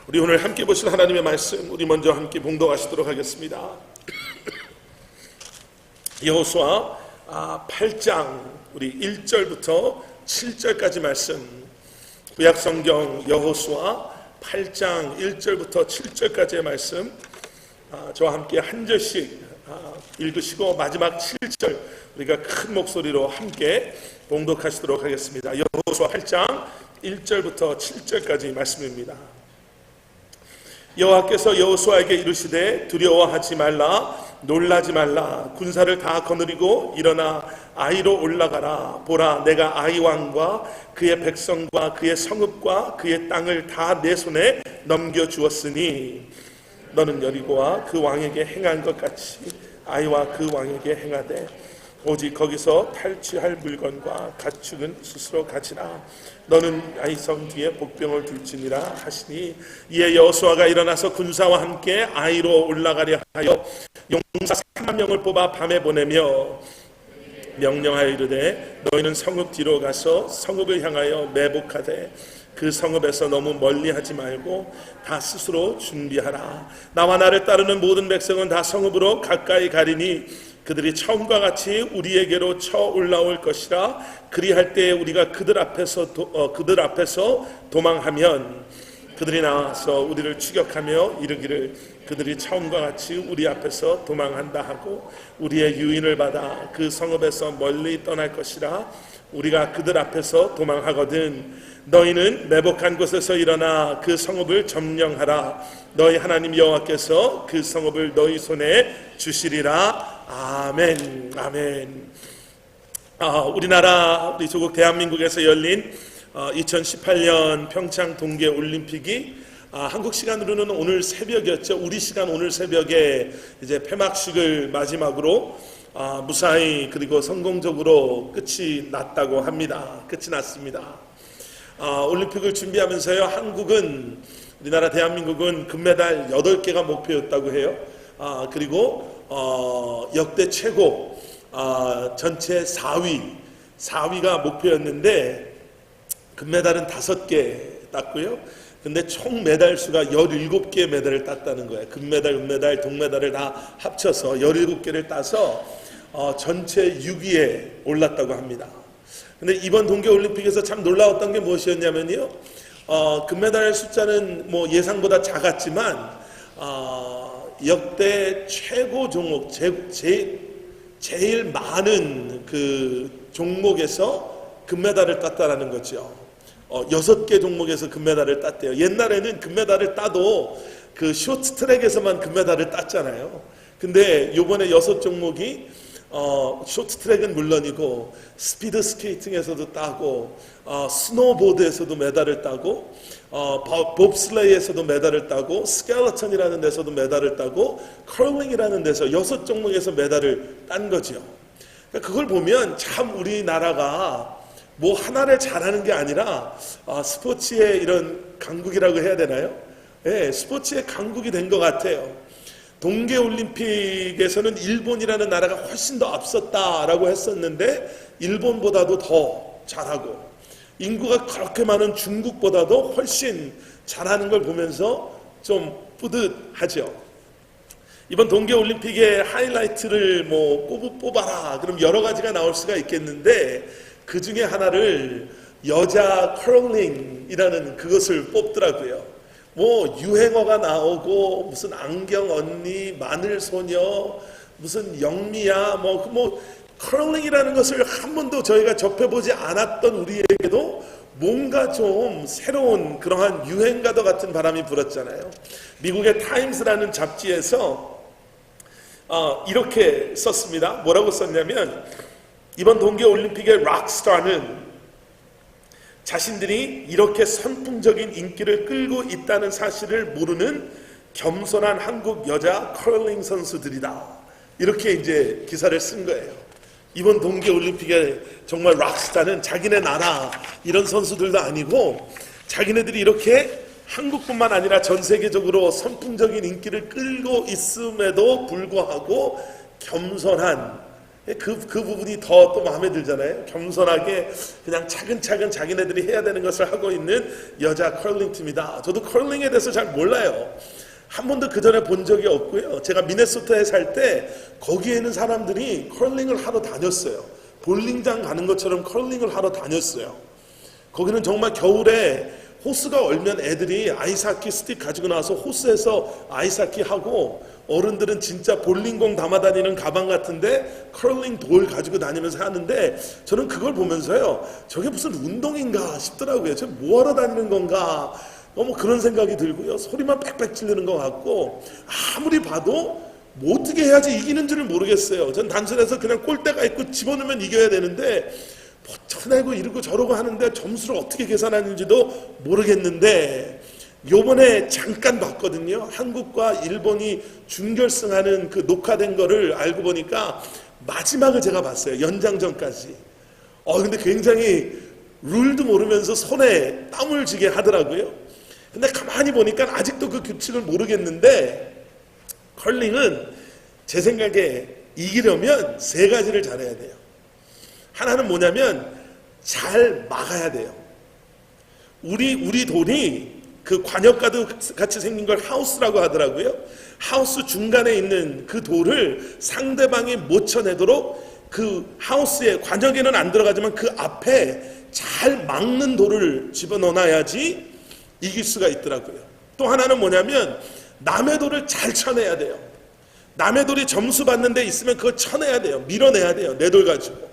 우리 오늘 함께 보실 하나님의 말씀, 우리 먼저 함께 봉독하시도록 하겠습니다. 여호수아 8장 우리 1절부터 7절까지 말씀, 구약성경 여호수아 8장 1절부터 7절까지의 말씀, 저와 함께 한 절씩 읽으시고 마지막 7절 우리가 큰 목소리로 함께 봉독하시도록 하겠습니다. 여호수아 8장 1절부터 7절까지 말씀입니다. 여호와께서 여호수아에게 이르시되 두려워하지 말라, 놀라지 말라. 군사를 다 거느리고 일어나 아이로 올라가라. 보라, 내가 아이 왕과 그의 백성과 그의 성읍과 그의 땅을 다 내 손에 넘겨주었으니 너는 여리고와 그 왕에게 행한 것 같이 아이와 그 왕에게 행하되 오직 거기서 탈취할 물건과 가축은 스스로 가지라. 너는 아이성 뒤에 복병을 둘지니라 하시니, 이에 여호수아가 일어나서 군사와 함께 아이로 올라가려 하여 용사 3만 명을 뽑아 밤에 보내며 명령하여 이르되 너희는 성읍 뒤로 가서 성읍을 향하여 매복하되 그 성읍에서 너무 멀리하지 말고 다 스스로 준비하라. 나와 나를 따르는 모든 백성은 다 성읍으로 가까이 가리니 그들이 처음과 같이 우리에게로 쳐 올라올 것이라. 그리할 때에 우리가 그들 앞에서 도망하면 그들이 나와서 우리를 추격하며 이르기를 그들이 처음과 같이 우리 앞에서 도망한다 하고 우리의 유인을 받아 그 성읍에서 멀리 떠날 것이라. 우리가 그들 앞에서 도망하거든 너희는 매복한 곳에서 일어나 그 성읍을 점령하라. 너희 하나님 여호와께서 그 성읍을 너희 손에 주시리라. 아멘. 아멘. 우리 조국 대한민국에서 열린 2018년 평창 동계 올림픽이 한국 시간으로는 오늘 새벽이었죠. 우리 시간 오늘 새벽에 이제 폐막식을 마지막으로 무사히 그리고 성공적으로 끝이 났다고 합니다. 끝이 났습니다. 올림픽을 준비하면서요, 한국은, 우리나라 대한민국은 금메달 8개가 목표였다고 해요. 그리고 역대 최고 전체 4위가 목표였는데 금메달은 5개 땄고요. 근데 총 메달 수가 17개의 메달을 땄다는 거예요. 금메달, 은메달, 동메달을 다 합쳐서 17개를 따서 전체 6위에 올랐다고 합니다. 근데 이번 동계올림픽에서 참 놀라웠던 게 무엇이었냐면요, 금메달 숫자는 뭐 예상보다 작았지만 역대 최고 종목, 제일 많은 그 종목에서 금메달을 땄다라는 거죠. 6개 종목에서 금메달을 땄대요. 옛날에는 금메달을 따도 그 쇼트트랙에서만 금메달을 땄잖아요. 근데 요번에 6종목이 쇼트트랙은 물론이고 스피드 스케이팅에서도 따고 스노보드에서도 메달을 따고 봅슬레이에서도 메달을 따고 스켈레톤이라는 데서도 메달을 따고 커링이라는 데서 6종목에서 메달을 딴 거죠. 그걸 보면 참 우리나라가 뭐 하나를 잘하는 게 아니라 스포츠의 이런 강국이라고 해야 되나요? 네, 스포츠의 강국이 된 것 같아요. 동계올림픽에서는 일본이라는 나라가 훨씬 더 앞섰다라고 했었는데 일본보다도 더 잘하고 인구가 그렇게 많은 중국보다도 훨씬 잘하는 걸 보면서 좀 뿌듯하죠. 이번 동계올림픽의 하이라이트를 뭐 뽑아라 그럼 여러 가지가 나올 수가 있겠는데 그 중에 하나를 여자 커링이라는 그것을 뽑더라고요. 뭐 유행어가 나오고 무슨 안경 언니, 마늘 소녀, 무슨 영미야, 뭐 커링이라는 것을 한 번도 저희가 접해보지 않았던 우리에게도 뭔가 좀 새로운 그러한 유행가도 같은 바람이 불었잖아요. 미국의 타임스라는 잡지에서 이렇게 썼습니다. 뭐라고 썼냐면 이번 동계올림픽의 락스타는 자신들이 이렇게 선풍적인 인기를 끌고 있다는 사실을 모르는 겸손한 한국 여자 커링 선수들이다. 이렇게 이제 기사를 쓴 거예요. 이번 동계올림픽의 정말 락스타는 자기네 나라 이런 선수들도 아니고 자기네들이 이렇게 한국뿐만 아니라 전 세계적으로 선풍적인 인기를 끌고 있음에도 불구하고 겸손한 그 부분이 더 또 마음에 들잖아요. 겸손하게 그냥 차근차근 자기네들이 해야 되는 것을 하고 있는 여자 컬링 팀이다. 저도 컬링에 대해서 잘 몰라요. 한 번도 그 전에 본 적이 없고요. 제가 미네소타에 살 때 거기에는 사람들이 컬링을 하러 다녔어요. 볼링장 가는 것처럼 컬링을 하러 다녔어요. 거기는 정말 겨울에 호스가 얼면 애들이 아이스하키 스틱 가지고 나와서 호스에서 아이스하키 하고, 어른들은 진짜 볼링공 담아 다니는 가방 같은데 컬링 돌 가지고 다니면서 하는데, 저는 그걸 보면서요, 저게 무슨 운동인가 싶더라고요. 저 뭐하러 다니는 건가, 너무 그런 생각이 들고요. 소리만 빽빽 지르는 것 같고, 아무리 봐도 뭐 어떻게 해야지 이기는 줄을 모르겠어요. 전 단순해서 그냥 골대가 있고 집어넣으면 이겨야 되는데 뭐 쳐내고 이러고 저러고 하는데 점수를 어떻게 계산하는지도 모르겠는데, 요번에 잠깐 봤거든요. 한국과 일본이 준결승하는 그 녹화된 거를 알고 보니까 마지막을 제가 봤어요. 연장전까지. 근데 굉장히 룰도 모르면서 손에 땀을 쥐게 하더라고요. 근데 가만히 보니까 아직도 그 규칙을 모르겠는데, 컬링은 제 생각에 이기려면 세 가지를 잘해야 돼요. 하나는 뭐냐면 잘 막아야 돼요. 우리 돌이 그 관역과도 같이 생긴 걸 하우스라고 하더라고요. 하우스 중간에 있는 그 돌을 상대방이 못 쳐내도록 그 하우스에, 관역에는 안 들어가지만 그 앞에 잘 막는 돌을 집어넣어놔야지 이길 수가 있더라고요. 또 하나는 뭐냐면 남의 돌을 잘 쳐내야 돼요. 남의 돌이 점수 받는 데 있으면 그거 쳐내야 돼요. 밀어내야 돼요. 내 돌 가지고.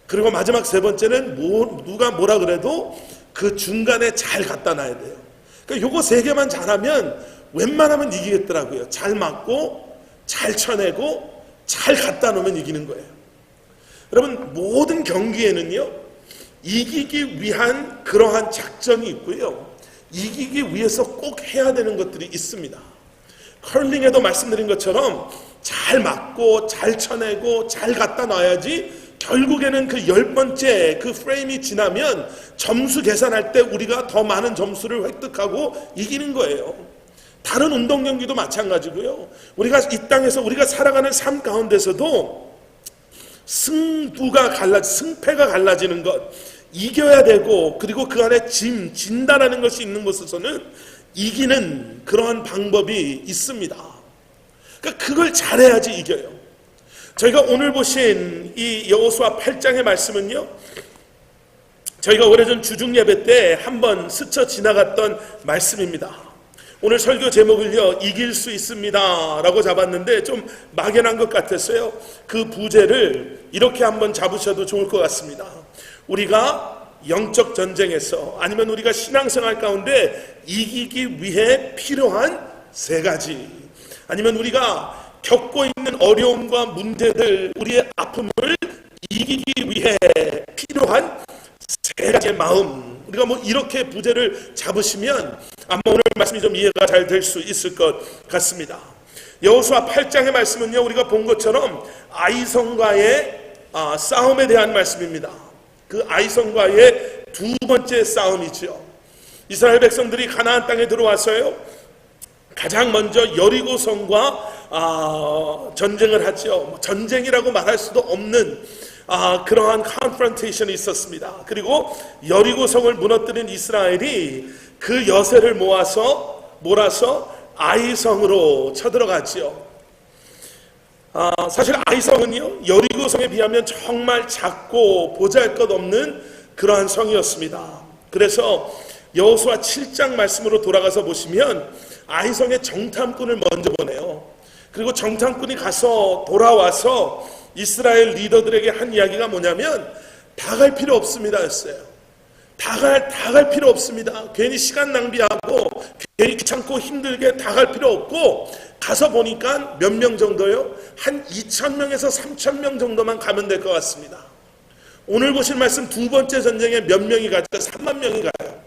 그리고 마지막 세 번째는 누가 뭐라 그래도 그 중간에 잘 갖다 놔야 돼요. 그러니까 요거 세 개만 잘하면 웬만하면 이기겠더라고요. 잘 맞고 잘 쳐내고 잘 갖다 놓으면 이기는 거예요. 여러분, 모든 경기에는요, 이기기 위한 그러한 작전이 있고요, 이기기 위해서 꼭 해야 되는 것들이 있습니다. 컬링에도 말씀드린 것처럼 잘 맞고 잘 쳐내고 잘 갖다 놔야지 결국에는 그 10번째 그 프레임이 지나면 점수 계산할 때 우리가 더 많은 점수를 획득하고 이기는 거예요. 다른 운동 경기도 마찬가지고요. 우리가 이 땅에서 우리가 살아가는 삶 가운데서도 승패가 갈라지는 것, 이겨야 되고, 그리고 그 안에 진다라는 것이 있는 곳에서는 이기는 그러한 방법이 있습니다. 그러니까 그걸 잘해야지 이겨요. 저희가 오늘 보신 이 여호수아 8장의 말씀은요, 저희가 오래전 주중 예배 때 한번 스쳐 지나갔던 말씀입니다. 오늘 설교 제목을요, 이길 수 있습니다 라고 잡았는데 좀 막연한 것 같았어요. 그 부제를 이렇게 한번 잡으셔도 좋을 것 같습니다. 우리가 영적 전쟁에서, 아니면 우리가 신앙생활 가운데 이기기 위해 필요한 세 가지, 아니면 우리가 겪고 있는 어려움과 문제들, 우리의 아픔을 이기기 위해 필요한 세 가지의 마음, 우리가 뭐 이렇게 부제를 잡으시면 아마 오늘 말씀이 좀 이해가 잘 될 수 있을 것 같습니다. 여호수아 8장의 말씀은요, 우리가 본 것처럼 아이성과의 싸움에 대한 말씀입니다. 그 아이성과의 두 번째 싸움이죠. 이스라엘 백성들이 가나안 땅에 들어와서요, 가장 먼저 여리고성과 전쟁을 하죠. 전쟁이라고 말할 수도 없는 그러한 컨프런테이션이 있었습니다. 그리고 여리고성을 무너뜨린 이스라엘이 그 여세를 몰아서 아이성으로 쳐들어가지요. 사실 아이성은요, 여리고성에 비하면 정말 작고 보잘것없는 그러한 성이었습니다. 그래서 여호수아 7장 말씀으로 돌아가서 보시면 아이성의 정탐꾼을 먼저 보내요. 그리고 정탐꾼이 가서 돌아와서 이스라엘 리더들에게 한 이야기가 뭐냐면, 다 갈 필요 없습니다 였어요. 다 갈 필요 없습니다. 괜히 시간 낭비하고 괜히 귀찮고 힘들게 다 갈 필요 없고, 가서 보니까 몇 명 정도요? 한 2,000명에서 3,000명 정도만 가면 될 것 같습니다. 오늘 보실 말씀 두 번째 전쟁에 몇 명이 가죠? 3만 명이 가요.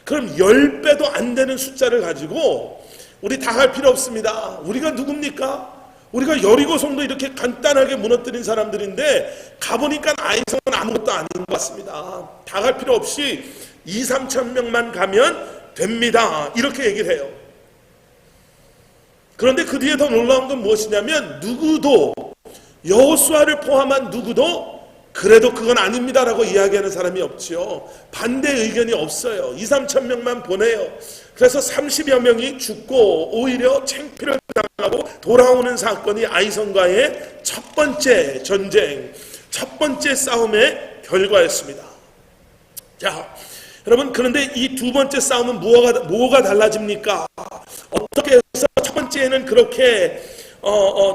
그럼 10배도 안 되는 숫자를 가지고 우리 다 갈 필요 없습니다. 우리가 누굽니까? 우리가 여리고성도 이렇게 간단하게 무너뜨린 사람들인데 가보니까 아이성은 아무것도 아닌 것 같습니다. 다 갈 필요 없이 2,000~3,000 명만 가면 됩니다. 이렇게 얘기를 해요. 그런데 그 뒤에 더 놀라운 건 무엇이냐면, 누구도 여호수아를 포함한 누구도 그래도 그건 아닙니다라고 이야기하는 사람이 없지요. 반대 의견이 없어요. 2, 3천 명만 보내요. 그래서 30여 명이 죽고 오히려 창피를 당하고 돌아오는 사건이 아이성과의 첫 번째 전쟁, 첫 번째 싸움의 결과였습니다. 자, 여러분, 그런데 이 두 번째 싸움은 뭐가 달라집니까? 어떻게 해서 첫 번째는 그렇게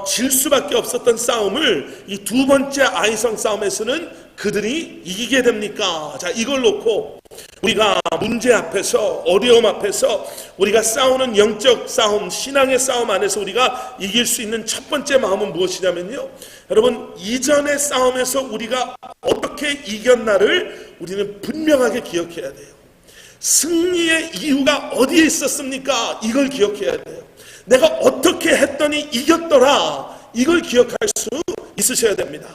질 수밖에 없었던 싸움을 이 두 번째 아이성 싸움에서는 그들이 이기게 됩니까? 자, 이걸 놓고 우리가 문제 앞에서, 어려움 앞에서 우리가 싸우는 영적 싸움, 신앙의 싸움 안에서 우리가 이길 수 있는 첫 번째 마음은 무엇이냐면요, 여러분, 이전의 싸움에서 우리가 어떻게 이겼나를 우리는 분명하게 기억해야 돼요. 승리의 이유가 어디에 있었습니까? 이걸 기억해야 돼요. 내가 어떻게 했더니 이겼더라, 이걸 기억할 수 있으셔야 됩니다.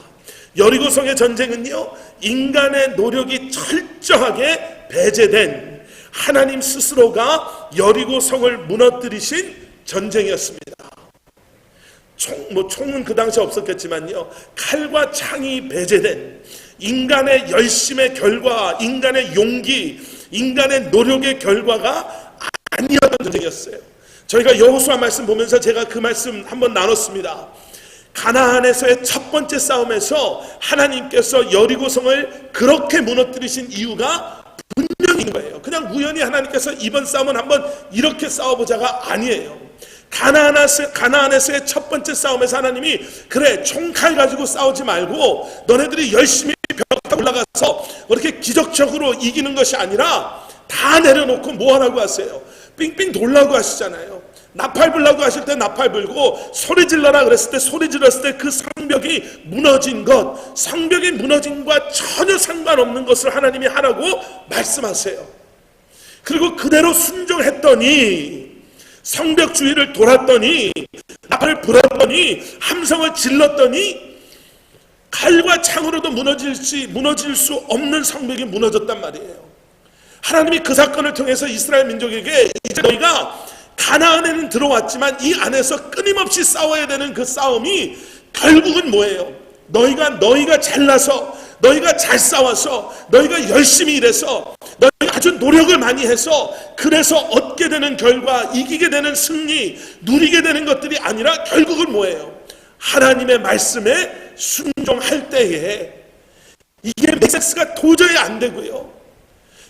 여리고성의 전쟁은요, 인간의 노력이 철저하게 배제된 하나님 스스로가 여리고성을 무너뜨리신 전쟁이었습니다. 총은 그 당시 없었겠지만요, 칼과 창이 배제된 인간의 열심의 결과, 인간의 용기, 인간의 노력의 결과가 아니었던 전쟁이었어요. 저희가 여호수아 말씀 보면서 제가 그 말씀 한번 나눴습니다. 가나안에서의 첫 번째 싸움에서 하나님께서 여리고성을 그렇게 무너뜨리신 이유가 분명히 있는 거예요. 그냥 우연히 하나님께서 이번 싸움은 한번 이렇게 싸워보자가 아니에요. 가나안에서의 첫 번째 싸움에서 하나님이, 그래, 총칼 가지고 싸우지 말고 너네들이 열심히 벽 타고 올라가서 그렇게 기적적으로 이기는 것이 아니라 다 내려놓고 뭐 하라고 하세요? 삥삥 돌라고 하시잖아요. 나팔 불라고 하실 때 나팔 불고, 소리 질러라 그랬을 때 소리 질렀을 때 그 성벽이 무너진 것, 성벽이 무너진 것과 전혀 상관없는 것을 하나님이 하라고 말씀하세요. 그리고 그대로 순종했더니, 성벽 주위를 돌았더니, 나팔을 불었더니, 함성을 질렀더니 칼과 창으로도 무너질 수 없는 성벽이 무너졌단 말이에요. 하나님이 그 사건을 통해서 이스라엘 민족에게, 이제 너희가 가나안에는 들어왔지만 이 안에서 끊임없이 싸워야 되는 그 싸움이 결국은 뭐예요? 너희가 잘나서, 너희가 잘 싸워서, 너희가 열심히 일해서, 너희가 아주 노력을 많이 해서 그래서 얻게 되는 결과, 이기게 되는 승리, 누리게 되는 것들이 아니라 결국은 뭐예요? 하나님의 말씀에 순종할 때에 이게 맥세스가 도저히 안 되고요,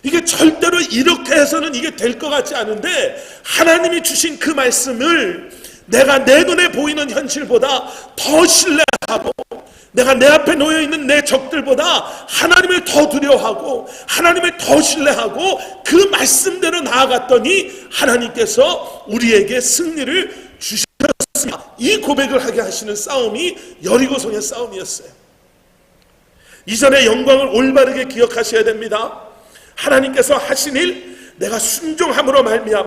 이게 절대로 이렇게 해서는 이게 될 것 같지 않은데, 하나님이 주신 그 말씀을 내가 내 눈에 보이는 현실보다 더 신뢰하고, 내가 내 앞에 놓여있는 내 적들보다 하나님을 더 두려워하고 하나님을 더 신뢰하고 그 말씀대로 나아갔더니 하나님께서 우리에게 승리를 주셨습니다. 이 고백을 하게 하시는 싸움이 여리고성의 싸움이었어요. 이전의 영광을 올바르게 기억하셔야 됩니다. 하나님께서 하신 일, 내가 순종함으로 말미암아,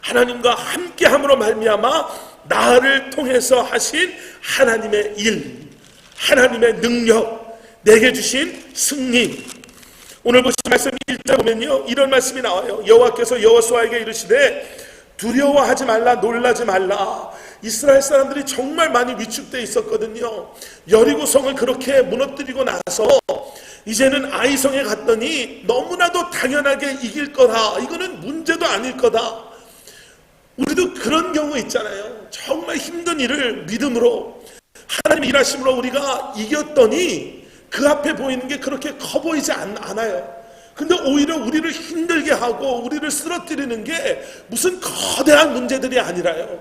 하나님과 함께함으로 말미암아 나를 통해서 하신 하나님의 일, 하나님의 능력, 내게 주신 승리. 오늘 보신 말씀 1절 보면요, 이런 말씀이 나와요. 여호와께서 여호수아에게 이르시되 두려워하지 말라, 놀라지 말라. 이스라엘 사람들이 정말 많이 위축되어 있었거든요. 여리고성을 그렇게 무너뜨리고 나서 이제는 아이성에 갔더니 너무나도 당연하게 이길 거다, 이거는 문제도 아닐 거다. 우리도 그런 경우 있잖아요. 정말 힘든 일을 믿음으로, 하나님의 일하심으로 우리가 이겼더니 그 앞에 보이는 게 그렇게 커 보이지 않아요. 근데 오히려 우리를 힘들게 하고 우리를 쓰러뜨리는 게 무슨 거대한 문제들이 아니라요,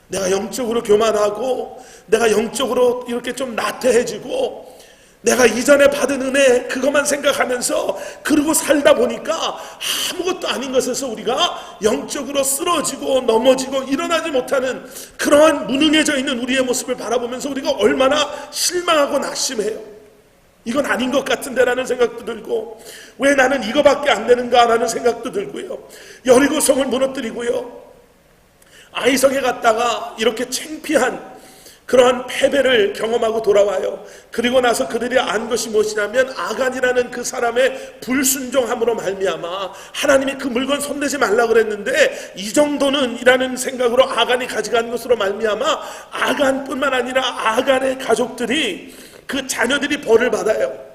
내가 영적으로 교만하고 내가 영적으로 이렇게 좀 나태해지고 내가 이전에 받은 은혜 그것만 생각하면서 그러고 살다 보니까 아무것도 아닌 것에서 우리가 영적으로 쓰러지고 넘어지고 일어나지 못하는 그러한 무능해져 있는 우리의 모습을 바라보면서 우리가 얼마나 실망하고 낙심해요. 이건 아닌 것 같은데 라는 생각도 들고, 왜 나는 이거밖에 안 되는가 라는 생각도 들고요, 여리고성을 무너뜨리고요, 아이성에 갔다가 이렇게 창피한 그러한 패배를 경험하고 돌아와요. 그리고 나서 그들이 안 것이 무엇이냐면 아간이라는 그 사람의 불순종함으로 말미암아 하나님이 그 물건 손대지 말라 그랬는데 이 정도는 이라는 생각으로 아간이 가져간 것으로 말미암아 아간뿐만 아니라 아간의 가족들이 그 자녀들이 벌을 받아요.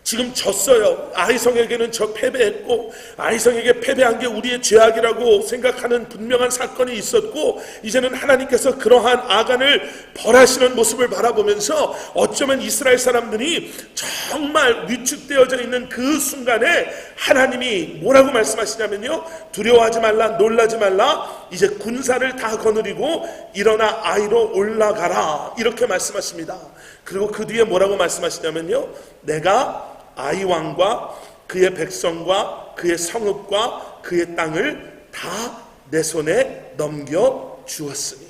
지금 졌어요. 아이성에게는 패배했고 아이성에게 패배한 게 우리의 죄악이라고 생각하는 분명한 사건이 있었고 이제는 하나님께서 그러한 아간을 벌하시는 모습을 바라보면서 어쩌면 이스라엘 사람들이 정말 위축되어져 있는 그 순간에 하나님이 뭐라고 말씀하시냐면요, 두려워하지 말라, 놀라지 말라, 이제 군사를 다 거느리고 일어나 아이로 올라가라, 이렇게 말씀하십니다. 그리고 그 뒤에 뭐라고 말씀하시냐면요, 내가 아이 왕과 그의 백성과 그의 성읍과 그의 땅을 다 내 손에 넘겨 주었으니,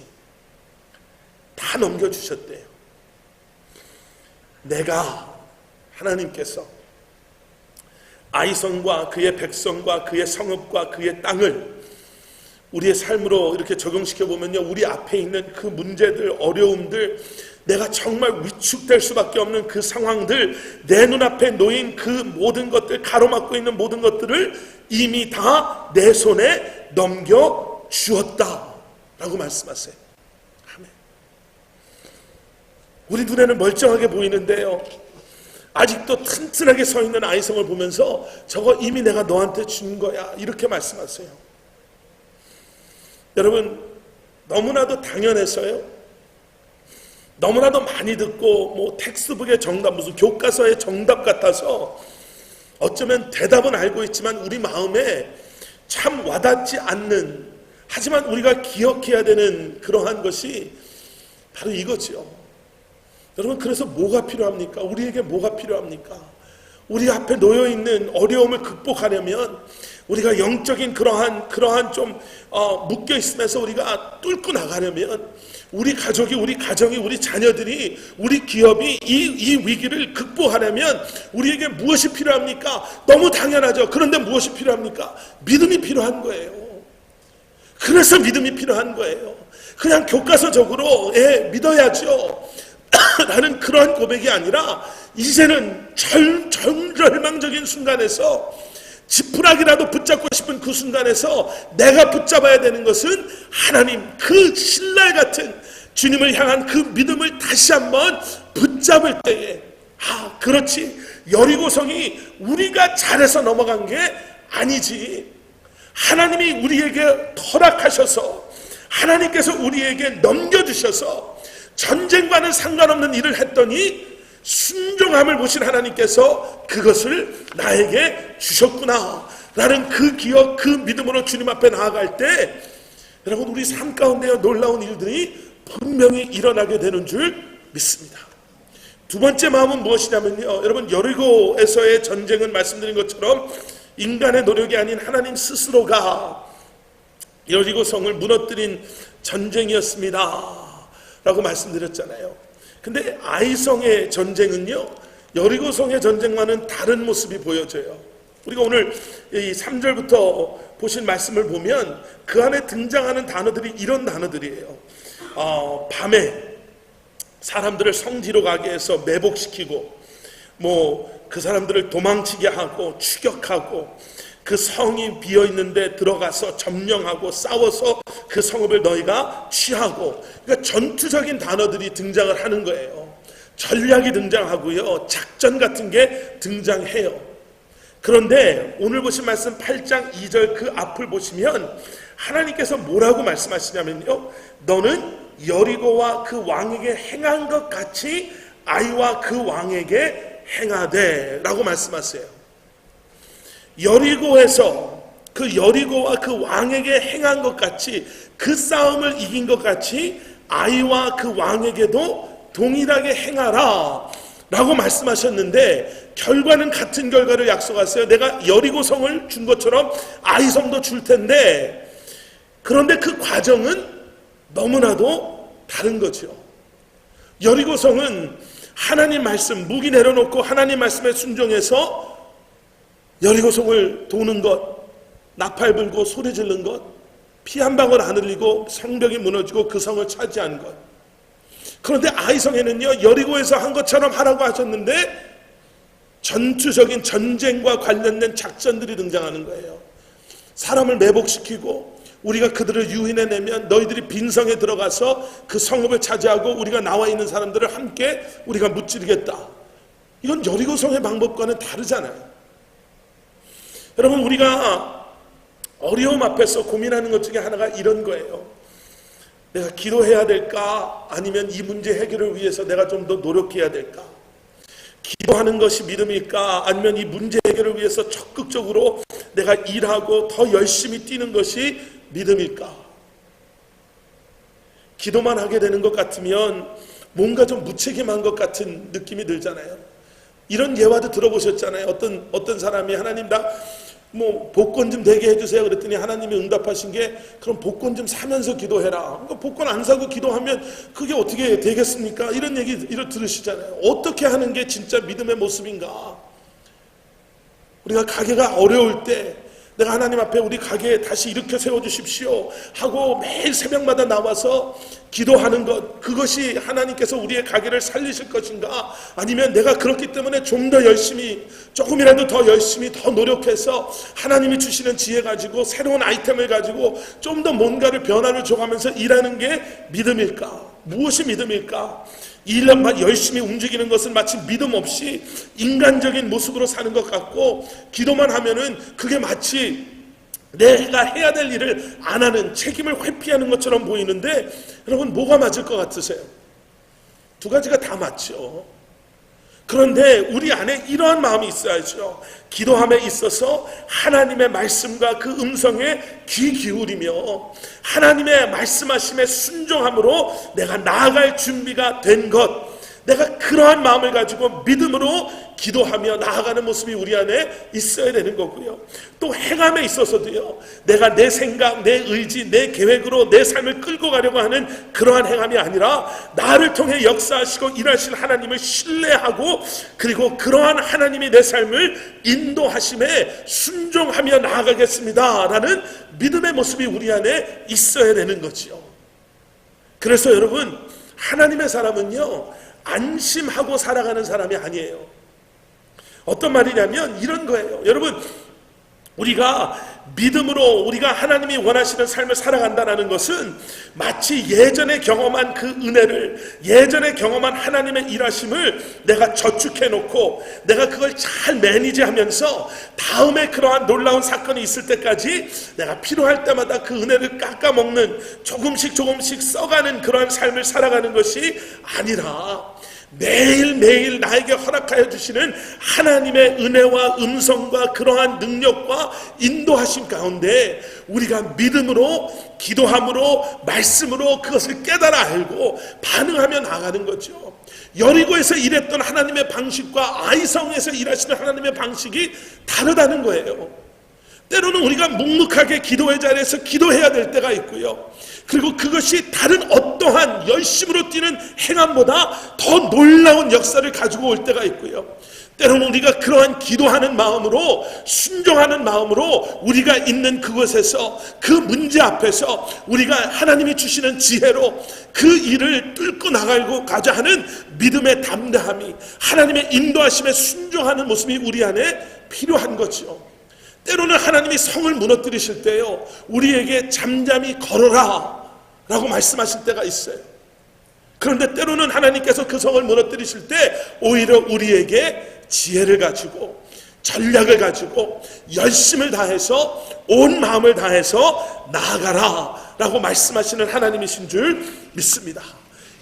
다 넘겨 주셨대요. 내가, 하나님께서 아이성과 그의 백성과 그의 성읍과 그의 땅을 우리의 삶으로 이렇게 적용시켜 보면요, 우리 앞에 있는 그 문제들, 어려움들, 내가 정말 위축될 수밖에 없는 그 상황들, 내 눈앞에 놓인 그 모든 것들, 가로막고 있는 모든 것들을 이미 다 내 손에 넘겨 주었다 라고 말씀하세요. 아멘. 우리 눈에는 멀쩡하게 보이는데요, 아직도 튼튼하게 서 있는 아이성을 보면서 저거 이미 내가 너한테 준 거야, 이렇게 말씀하세요. 여러분, 너무나도 당연해서요, 너무나도 많이 듣고 뭐 텍스트북의 정답, 무슨 교과서의 정답 같아서 어쩌면 대답은 알고 있지만 우리 마음에 참 와닿지 않는, 하지만 우리가 기억해야 되는 그러한 것이 바로 이거지요. 여러분, 그래서 뭐가 필요합니까? 우리에게 뭐가 필요합니까? 우리 앞에 놓여있는 어려움을 극복하려면 우리가 영적인 그러한 좀 묶여 있으면서 우리가 뚫고 나가려면 우리 가족이, 우리 가정이, 우리 자녀들이, 우리 기업이 이 위기를 극복하려면 우리에게 무엇이 필요합니까? 너무 당연하죠. 그런데 무엇이 필요합니까? 믿음이 필요한 거예요. 그래서 믿음이 필요한 거예요. 그냥 교과서적으로 믿어야죠 라는 그러한 고백이 아니라, 이제는 절망적인 순간에서 지푸라기라도 붙잡고 싶은 그 순간에서 내가 붙잡아야 되는 것은 하나님, 그 신랄 같은 주님을 향한 그 믿음을 다시 한번 붙잡을 때에, 그렇지, 여리고성이 우리가 잘해서 넘어간 게 아니지, 하나님이 우리에게 허락하셔서, 하나님께서 우리에게 넘겨주셔서 전쟁과는 상관없는 일을 했더니 순종함을 보신 하나님께서 그것을 나에게 주셨구나 라는 그 기억, 그 믿음으로 주님 앞에 나아갈 때 여러분, 우리 삶 가운데 놀라운 일들이 분명히 일어나게 되는 줄 믿습니다. 두 번째 마음은 무엇이냐면요, 여러분, 여리고에서의 전쟁은 말씀드린 것처럼 인간의 노력이 아닌 하나님 스스로가 여리고 성을 무너뜨린 전쟁이었습니다 라고 말씀드렸잖아요. 근데 아이성의 전쟁은요, 여리고성의 전쟁과는 다른 모습이 보여져요. 우리가 오늘 이 3절부터 보신 말씀을 보면 그 안에 등장하는 단어들이 이런 단어들이에요. 밤에 사람들을 성지로 가게 해서 매복시키고, 그 사람들을 도망치게 하고 추격하고, 그 성이 비어있는데 들어가서 점령하고 싸워서 그 성읍을 너희가 취하고, 그러니까 전투적인 단어들이 등장을 하는 거예요. 전략이 등장하고요, 작전 같은 게 등장해요. 그런데 오늘 보신 말씀 8장 2절 그 앞을 보시면 하나님께서 뭐라고 말씀하시냐면요, 너는 여리고와 그 왕에게 행한 것 같이 아이와 그 왕에게 행하되 라고 말씀하세요. 여리고에서 그 여리고와 그 왕에게 행한 것 같이, 그 싸움을 이긴 것 같이 아이와 그 왕에게도 동일하게 행하라 라고 말씀하셨는데, 결과는 같은 결과를 약속하세요. 내가 여리고 성을 준 것처럼 아이 성도 줄 텐데, 그런데 그 과정은 너무나도 다른 거죠. 여리고 성은 하나님 말씀, 무기 내려놓고 하나님 말씀에 순종해서 여리고 성을 도는 것, 나팔 불고 소리 지르는 것, 피 한 방울 안 흘리고 성벽이 무너지고 그 성을 차지한 것, 그런데 아이성에는요, 여리고에서 한 것처럼 하라고 하셨는데 전투적인 전쟁과 관련된 작전들이 등장하는 거예요. 사람을 매복시키고 우리가 그들을 유인해내면 너희들이 빈성에 들어가서 그 성읍을 차지하고 우리가 나와 있는 사람들을 함께 우리가 무찌르겠다. 이건 여리고성의 방법과는 다르잖아요. 여러분, 우리가 어려움 앞에서 고민하는 것 중에 하나가 이런 거예요. 내가 기도해야 될까? 아니면 이 문제 해결을 위해서 내가 좀 더 노력해야 될까? 기도하는 것이 믿음일까? 아니면 이 문제 해결을 위해서 적극적으로 내가 일하고 더 열심히 뛰는 것이 믿음일까? 기도만 하게 되는 것 같으면 뭔가 좀 무책임한 것 같은 느낌이 들잖아요. 이런 예화도 들어보셨잖아요. 어떤 사람이 하나님 나 복권 좀 되게 해주세요 그랬더니 하나님이 응답하신 게 그럼 복권 좀 사면서 기도해라. 그러니까 복권 안 사고 기도하면 그게 어떻게 되겠습니까? 이런 얘기 들으시잖아요. 어떻게 하는 게 진짜 믿음의 모습인가? 우리가 가게가 어려울 때 내가 하나님 앞에 우리 가게 다시 일으켜 세워주십시오 하고 매일 새벽마다 나와서 기도하는 것, 그것이 하나님께서 우리의 가게를 살리실 것인가? 아니면 내가 그렇기 때문에 좀 더 열심히, 조금이라도 더 열심히 더 노력해서 하나님이 주시는 지혜 가지고 새로운 아이템을 가지고 좀 더 뭔가를 변화를 줘가면서 일하는 게 믿음일까? 무엇이 믿음일까? 일만 열심히 움직이는 것은 마치 믿음 없이 인간적인 모습으로 사는 것 같고, 기도만 하면은 그게 마치 내가 해야 될 일을 안 하는, 책임을 회피하는 것처럼 보이는데, 여러분 뭐가 맞을 것 같으세요? 두 가지가 다 맞죠. 그런데 우리 안에 이러한 마음이 있어야죠. 기도함에 있어서 하나님의 말씀과 그 음성에 귀 기울이며 하나님의 말씀하심에 순종함으로 내가 나아갈 준비가 된 것, 내가 그러한 마음을 가지고 믿음으로 기도하며 나아가는 모습이 우리 안에 있어야 되는 거고요. 또 행함에 있어서도요, 내가 내 생각, 내 의지, 내 계획으로 내 삶을 끌고 가려고 하는 그러한 행함이 아니라 나를 통해 역사하시고 일하실 하나님을 신뢰하고, 그리고 그러한 하나님이 내 삶을 인도하심에 순종하며 나아가겠습니다 라는 믿음의 모습이 우리 안에 있어야 되는 거죠. 그래서 여러분, 하나님의 사람은요, 안심하고 살아가는 사람이 아니에요. 어떤 말이냐면 이런 거예요. 여러분, 우리가 믿음으로 우리가 하나님이 원하시는 삶을 살아간다는 것은 마치 예전에 경험한 그 은혜를, 예전에 경험한 하나님의 일하심을 내가 저축해 놓고 내가 그걸 잘 매니지하면서 다음에 그러한 놀라운 사건이 있을 때까지 내가 필요할 때마다 그 은혜를 깎아먹는, 조금씩 써가는 그러한 삶을 살아가는 것이 아니라 매일매일 나에게 허락하여 주시는 하나님의 은혜와 음성과 그러한 능력과 인도하심 가운데 우리가 믿음으로, 기도함으로, 말씀으로 그것을 깨달아 알고 반응하며 나가는 거죠. 여리고에서 일했던 하나님의 방식과 아이성에서 일하시는 하나님의 방식이 다르다는 거예요. 때로는 우리가 묵묵하게 기도의 자리에서 기도해야 될 때가 있고요, 그리고 그것이 다른 어떠한 열심으로 뛰는 행함보다 더 놀라운 역사를 가지고 올 때가 있고요, 때로는 우리가 그러한 기도하는 마음으로, 순종하는 마음으로 우리가 있는 그곳에서, 그 문제 앞에서 우리가 하나님이 주시는 지혜로 그 일을 뚫고 나가고자 하는 믿음의 담대함이, 하나님의 인도하심에 순종하는 모습이 우리 안에 필요한 거죠. 때로는 하나님이 성을 무너뜨리실 때요, 우리에게 잠잠히 걸어라 라고 말씀하실 때가 있어요. 그런데 때로는 하나님께서 그 성을 무너뜨리실 때 오히려 우리에게 지혜를 가지고, 전략을 가지고, 열심을 다해서, 온 마음을 다해서 나아가라 라고 말씀하시는 하나님이신 줄 믿습니다.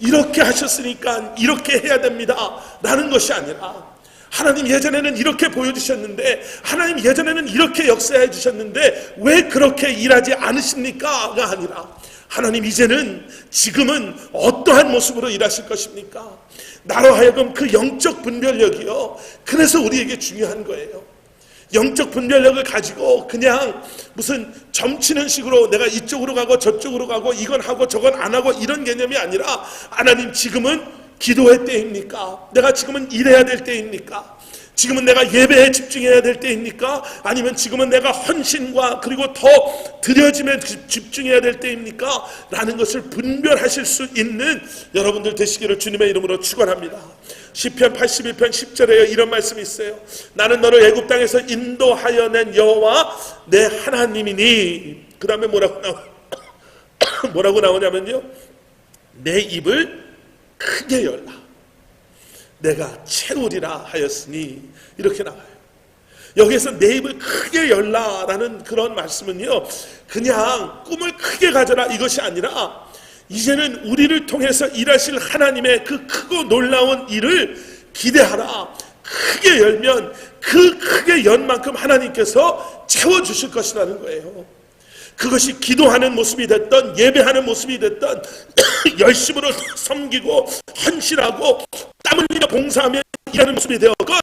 이렇게 하셨으니까 이렇게 해야 됩니다 라는 것이 아니라, 하나님 예전에는 이렇게 보여주셨는데, 하나님 예전에는 이렇게 역사해 주셨는데 왜 그렇게 일하지 않으십니까? 가 아니라, 하나님 이제는, 지금은 어떠한 모습으로 일하실 것입니까? 나로 하여금 그 영적 분별력이요, 그래서 우리에게 중요한 거예요. 영적 분별력을 가지고 그냥 무슨 점치는 식으로 내가 이쪽으로 가고 저쪽으로 가고 이건 하고 저건 안 하고 이런 개념이 아니라, 하나님 지금은 기도의 때입니까? 내가 지금은 일해야 될 때입니까? 지금은 내가 예배에 집중해야 될 때입니까? 아니면 지금은 내가 헌신과 그리고 더 드려짐에 집중해야 될 때입니까? 라는 것을 분별하실 수 있는 여러분들 되시기를 주님의 이름으로 축원합니다. 시편 81편 10절에 이런 말씀이 있어요. 나는 너를 애굽 땅에서 인도하여 낸 여호와 내 하나님이니. 그 다음에 뭐라고 나오냐면요, 내 입을 크게 열라 내가 채우리라 하였으니, 이렇게 나와요. 여기에서 내 입을 크게 열라라는 그런 말씀은요, 그냥 꿈을 크게 가져라 이것이 아니라 이제는 우리를 통해서 일하실 하나님의 그 크고 놀라운 일을 기대하라. 크게 열면 그 크게 연 만큼 하나님께서 채워주실 것이라는 거예요. 그것이 기도하는 모습이 됐던, 예배하는 모습이 됐던, 열심으로 섬기고 헌신하고 땀 흘리며 봉사하며 일하는 모습이 되었건,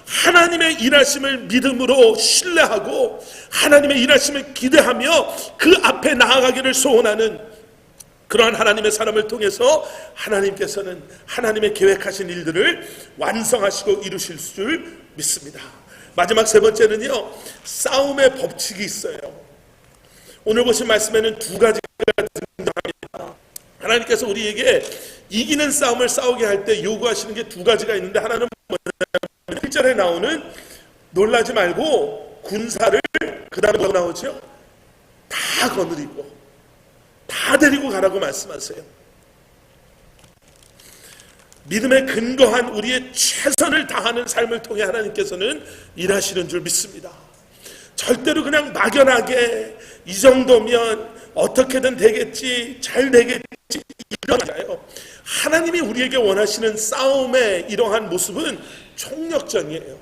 하나님의 일하심을 믿음으로 신뢰하고 하나님의 일하심을 기대하며 그 앞에 나아가기를 소원하는 그러한 하나님의 사람을 통해서 하나님께서는 하나님의 계획하신 일들을 완성하시고 이루실 줄 믿습니다. 마지막 세 번째는요, 싸움의 법칙이 있어요. 오늘 보신 말씀에는 두 가지가 등장합니다. 하나님께서 우리에게 이기는 싸움을 싸우게 할 때 요구하시는 게 두 가지가 있는데, 하나는 뭐냐면 1절에 나오는 놀라지 말고 군사를, 그 다음에 뭐가 나오죠? 다 거느리고 다 데리고 가라고 말씀하세요. 믿음에 근거한 우리의 최선을 다하는 삶을 통해 하나님께서는 일하시는 줄 믿습니다. 절대로 그냥 막연하게 이 정도면 어떻게든 되겠지, 잘 되겠지, 이런 게 아니라요. 하나님이 우리에게 원하시는 싸움의 이러한 모습은 총력전이에요.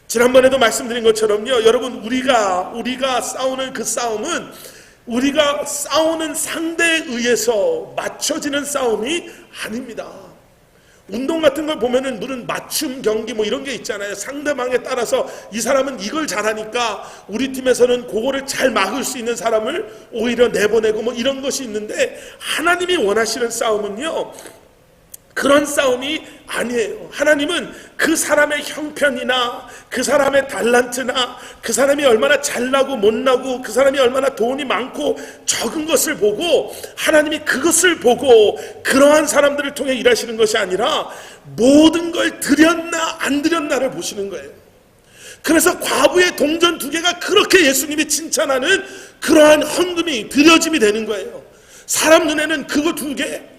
지난번에도 말씀드린 것처럼요, 여러분, 우리가 싸우는 그 싸움은 우리가 싸우는 상대에 의해서 맞춰지는 싸움이 아닙니다. 운동 같은 걸 보면은 무슨 맞춤 경기 뭐 이런 게 있잖아요. 상대방에 따라서 이 사람은 이걸 잘하니까 우리 팀에서는 그거를 잘 막을 수 있는 사람을 오히려 내보내고 뭐 이런 것이 있는데, 하나님이 원하시는 싸움은요, 그런 싸움이 아니에요. 하나님은 그 사람의 형편이나 그 사람의 달란트나 그 사람이 얼마나 잘나고 못나고 그 사람이 얼마나 돈이 많고 적은 것을 보고, 하나님이 그것을 보고 그러한 사람들을 통해 일하시는 것이 아니라 모든 걸 드렸나 안 드렸나를 보시는 거예요. 그래서 과부의 동전 2개가 그렇게 예수님이 칭찬하는 그러한 헌금이 드려짐이 되는 거예요. 사람 눈에는 그거 2개,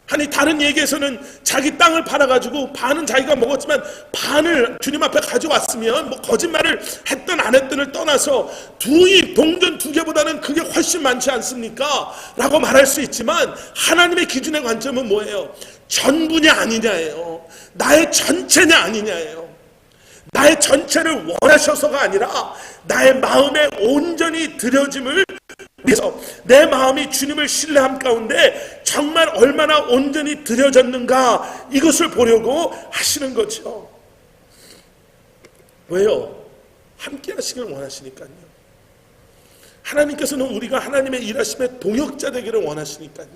아니 다른 얘기에서는 자기 땅을 팔아가지고 반은 자기가 먹었지만 반을 주님 앞에 가져왔으면 뭐 거짓말을 했든 안 했든을 떠나서 동전 2개보다는 그게 훨씬 많지 않습니까? 라고 말할 수 있지만, 하나님의 기준의 관점은 뭐예요? 전부냐 아니냐예요. 나의 전체냐 아니냐예요. 나의 전체를 원하셔서가 아니라 나의 마음에 온전히 드려짐을 위해서, 내 마음이 주님을 신뢰함 가운데 정말 얼마나 온전히 드려졌는가, 이것을 보려고 하시는 거죠. 왜요? 함께 하시길 원하시니까요. 하나님께서는 우리가 하나님의 일하심에 동역자 되기를 원하시니까요.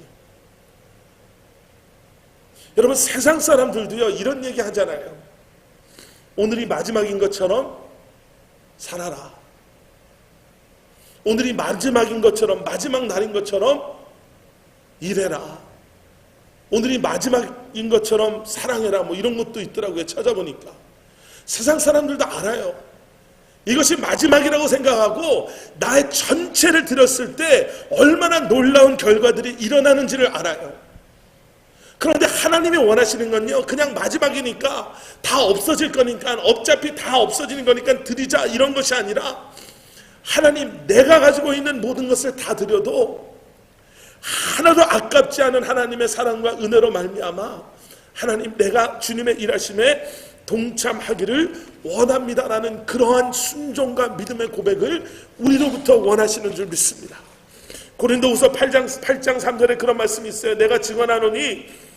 여러분, 세상 사람들도요 이런 얘기 하잖아요. 오늘이 마지막인 것처럼 살아라. 오늘이 마지막인 것처럼, 마지막 날인 것처럼 일해라. 오늘이 마지막인 것처럼 사랑해라. 뭐 이런 것도 있더라고요. 찾아보니까. 세상 사람들도 알아요. 이것이 마지막이라고 생각하고 나의 전체를 드렸을 때 얼마나 놀라운 결과들이 일어나는지를 알아요. 그런데 하나님이 원하시는 건요, 그냥 마지막이니까 다 없어질 거니까, 어차피 다 없어지는 거니까 드리자, 이런 것이 아니라, 하나님, 내가 가지고 있는 모든 것을 다 드려도 하나도 아깝지 않은 하나님의 사랑과 은혜로 말미암아 하나님, 내가 주님의 일하심에 동참하기를 원합니다라는 그러한 순종과 믿음의 고백을 우리로부터 원하시는 줄 믿습니다. 고린도후서 8장 3절에 그런 말씀이 있어요. 내가 증언하노니,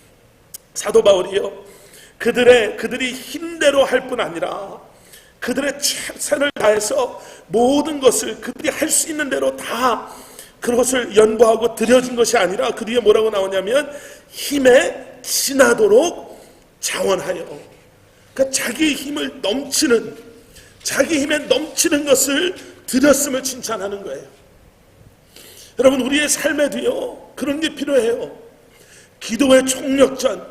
사도 바울이요, 그들이 힘대로 할 뿐 아니라 그들의 최선을 다해서 모든 것을 그들이 할 수 있는 대로 다 그것을 연보하고 드려진 것이 아니라, 그 뒤에 뭐라고 나오냐면 힘에 지나도록 자원하여. 그러니까 자기 힘을 넘치는, 자기 힘에 넘치는 것을 드렸음을 칭찬하는 거예요. 여러분, 우리의 삶에도요 그런 게 필요해요. 기도의 총력전,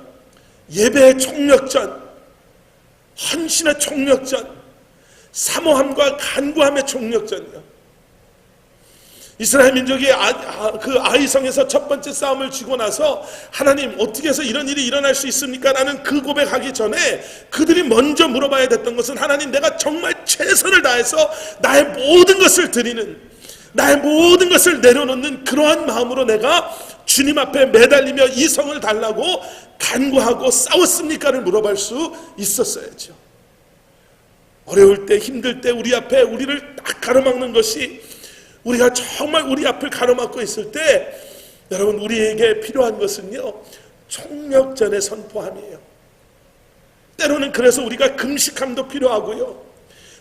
예배의 총력전, 헌신의 총력전, 사모함과 간구함의 총력전이요. 이스라엘 민족이 그 아이성에서 첫 번째 싸움을 지고 나서 하나님 어떻게 해서 이런 일이 일어날 수 있습니까? 라는 그 고백하기 전에 그들이 먼저 물어봐야 됐던 것은 하나님, 내가 정말 최선을 다해서 나의 모든 것을 드리는, 나의 모든 것을 내려놓는 그러한 마음으로 내가 주님 앞에 매달리며 이 성을 달라고 간구하고 싸웠습니까를 물어볼 수 있었어야죠. 어려울 때, 힘들 때 우리 앞에 우리를 딱 가로막는 것이, 우리가 정말 우리 앞을 가로막고 있을 때 여러분, 우리에게 필요한 것은요 총력전의 선포함이에요. 때로는 그래서 우리가 금식함도 필요하고요,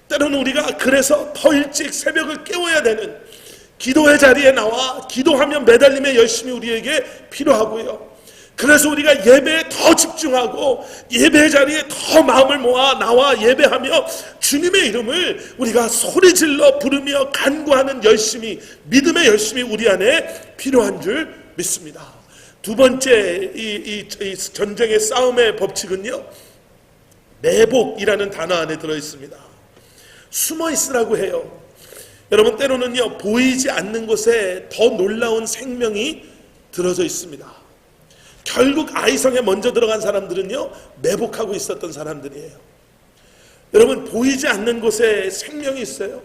때로는 우리가 그래서 더 일찍 새벽을 깨워야 되는 기도의 자리에 나와 기도하며 매달림에 열심히 우리에게 필요하고요, 그래서 우리가 예배에 더 집중하고 예배 자리에 더 마음을 모아 나와 예배하며 주님의 이름을 우리가 소리질러 부르며 간구하는 열심이, 믿음의 열심이 우리 안에 필요한 줄 믿습니다. 두 번째 이 전쟁의 싸움의 법칙은요 매복이라는 단어 안에 들어있습니다. 숨어 있으라고 해요. 여러분, 때로는요 보이지 않는 곳에 더 놀라운 생명이 들어져 있습니다. 결국 아이성에 먼저 들어간 사람들은요 매복하고 있었던 사람들이에요. 여러분, 보이지 않는 곳에 생명이 있어요.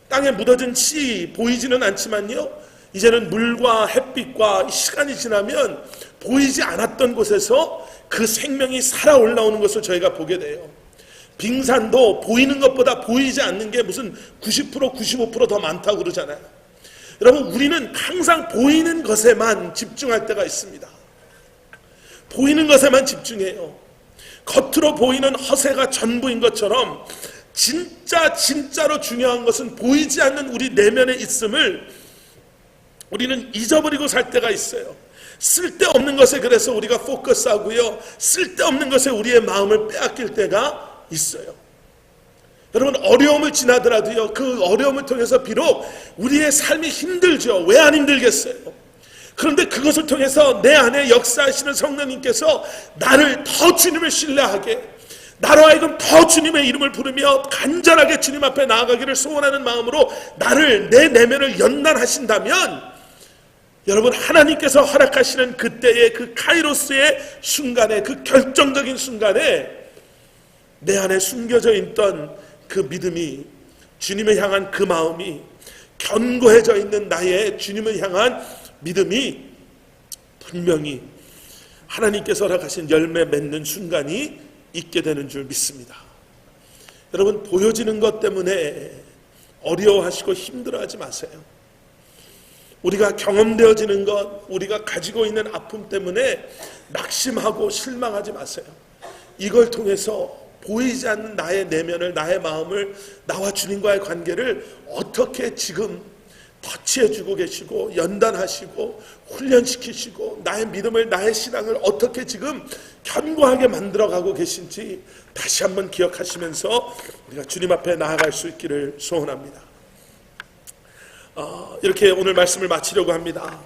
땅에 묻어진 씨 보이지는 않지만요, 이제는 물과 햇빛과 시간이 지나면 보이지 않았던 곳에서 그 생명이 살아 올라오는 것을 저희가 보게 돼요. 빙산도 보이는 것보다 보이지 않는 게 무슨 90% 95% 더 많다고 그러잖아요. 여러분, 우리는 항상 보이는 것에만 집중할 때가 있습니다. 보이는 것에만 집중해요. 겉으로 보이는 허세가 전부인 것처럼 진짜로 중요한 것은 보이지 않는 우리 내면에 있음을 우리는 잊어버리고 살 때가 있어요. 쓸데없는 것에 그래서 우리가 포커스하고요, 쓸데없는 것에 우리의 마음을 빼앗길 때가 있어요. 여러분, 어려움을 지나더라도요 그 어려움을 통해서 비록 우리의 삶이 힘들죠. 왜 안 힘들겠어요? 그런데 그것을 통해서 내 안에 역사하시는 성령님께서 나를 더 주님을 신뢰하게, 나로 하여금 더 주님의 이름을 부르며 간절하게 주님 앞에 나아가기를 소원하는 마음으로 나를, 내 내면을 연단하신다면, 여러분, 하나님께서 허락하시는 그때의 그 카이로스의 순간에, 그 결정적인 순간에 내 안에 숨겨져 있던 그 믿음이, 주님을 향한 그 마음이, 견고해져 있는 나의 주님을 향한 믿음이 분명히 하나님께서 허락하신 열매 맺는 순간이 있게 되는 줄 믿습니다. 여러분, 보여지는 것 때문에 어려워하시고 힘들어하지 마세요. 우리가 경험되어지는 것, 우리가 가지고 있는 아픔 때문에 낙심하고 실망하지 마세요. 이걸 통해서 보이지 않는 나의 내면을, 나의 마음을, 나와 주님과의 관계를 어떻게 지금 터치해주고 계시고 연단하시고 훈련시키시고 나의 믿음을, 나의 신앙을 어떻게 지금 견고하게 만들어가고 계신지 다시 한번 기억하시면서 우리가 주님 앞에 나아갈 수 있기를 소원합니다. 이렇게 오늘 말씀을 마치려고 합니다.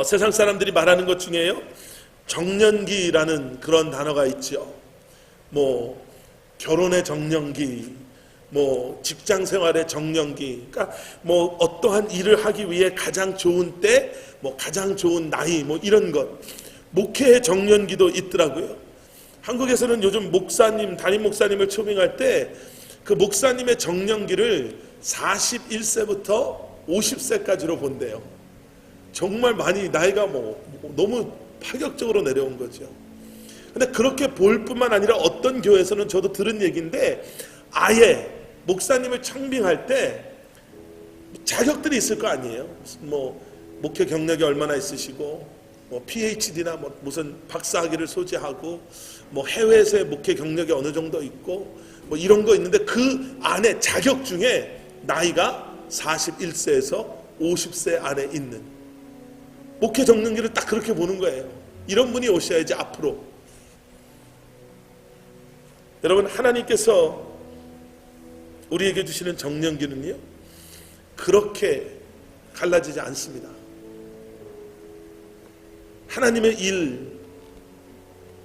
세상 사람들이 말하는 것 중에요, 정년기라는 그런 단어가 있죠. 뭐 결혼의 정년기, 뭐 직장 생활의 정년기, 그러니까 뭐 어떠한 일을 하기 위해 가장 좋은 때, 뭐 가장 좋은 나이, 뭐 이런 것, 목회의 정년기도 있더라고요. 한국에서는 요즘 목사님, 담임 목사님을 초빙할 때 그 목사님의 정년기를 41세부터 50세까지로 본대요. 정말 많이 나이가 뭐 너무 파격적으로 내려온 거죠. 근데 그렇게 볼 뿐만 아니라 어떤 교회에서는 저도 들은 얘기인데 아예 목사님을 청빙할 때 자격들이 있을 거 아니에요. 뭐 목회 경력이 얼마나 있으시고, 뭐 PhD나 뭐 무슨 박사학위를 소지하고, 뭐 해외에서의 목회 경력이 어느 정도 있고, 뭐 이런 거 있는데 그 안에 자격 중에 나이가 41세에서 50세 안에 있는 목회 정년기를 딱 그렇게 보는 거예요. 이런 분이 오셔야지 앞으로. 여러분, 하나님께서 우리에게 주시는 정령기는요 그렇게 갈라지지 않습니다. 하나님의 일,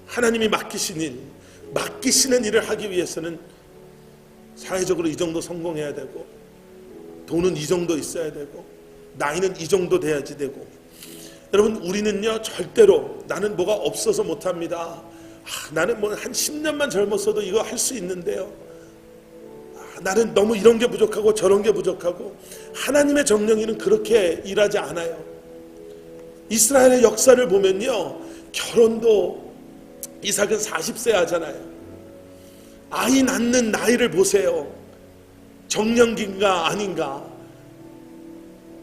하나님이 맡기시는 일을 하기 위해서는 사회적으로 이 정도 성공해야 되고, 돈은 이 정도 있어야 되고, 나이는 이 정도 돼야지 되고. 여러분, 우리는요 절대로 나는 뭐가 없어서 못합니다. 나는 뭐 한 10년만 젊었어도 이거 할 수 있는데요. 나는 너무 이런 게 부족하고 저런 게 부족하고. 하나님의 정령이는 그렇게 일하지 않아요. 이스라엘의 역사를 보면요, 결혼도 이삭은 40세 하잖아요. 아이 낳는 나이를 보세요. 정령기인가 아닌가.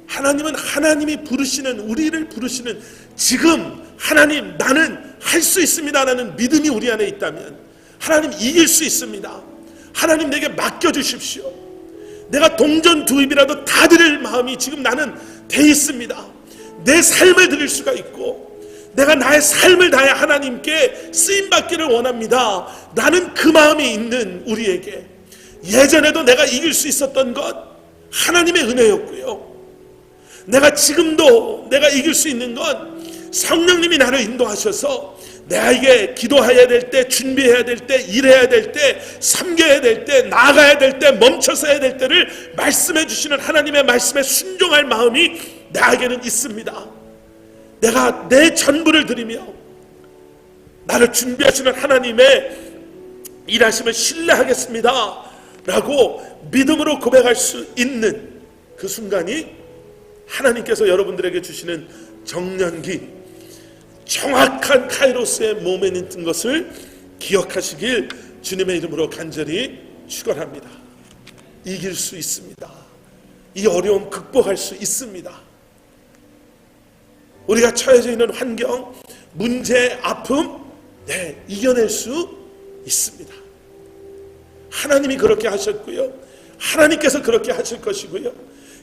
하나님은 하나님이 부르시는, 우리를 부르시는 지금 하나님 나는 할 수 있습니다 라는 믿음이 우리 안에 있다면 하나님 이길 수 있습니다. 하나님 내게 맡겨주십시오. 내가 동전 두 입이라도 다 드릴 마음이 지금 나는 돼 있습니다. 내 삶을 드릴 수가 있고 내가 나의 삶을 다해 하나님께 쓰임받기를 원합니다. 나는 그 마음이 있는 우리에게 예전에도 내가 이길 수 있었던 것 하나님의 은혜였고요. 내가 지금도 내가 이길 수 있는 건 성령님이 나를 인도하셔서 내가 이게 기도해야 될 때, 준비해야 될 때, 일해야 될 때, 섬겨야 될 때, 나아가야 될 때, 멈춰서 해야 될 때를 말씀해 주시는 하나님의 말씀에 순종할 마음이 나에게는 있습니다. 내가 내 전부를 드리며 나를 준비하시는 하나님의 일하심을 신뢰하겠습니다 라고 믿음으로 고백할 수 있는 그 순간이 하나님께서 여러분들에게 주시는 정년기, 정확한 카이로스의 모멘인 것을 기억하시길 주님의 이름으로 간절히 축원합니다. 이길 수 있습니다. 이 어려움 극복할 수 있습니다. 우리가 처해져 있는 환경, 문제, 아픔, 이겨낼 수 있습니다. 하나님이 그렇게 하셨고요, 하나님께서 그렇게 하실 것이고요,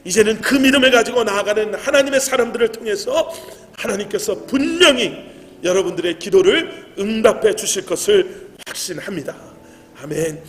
이제는 그 믿음을 가지고 나아가는 하나님의 사람들을 통해서 하나님께서 분명히 여러분들의 기도를 응답해 주실 것을 확신합니다. 아멘.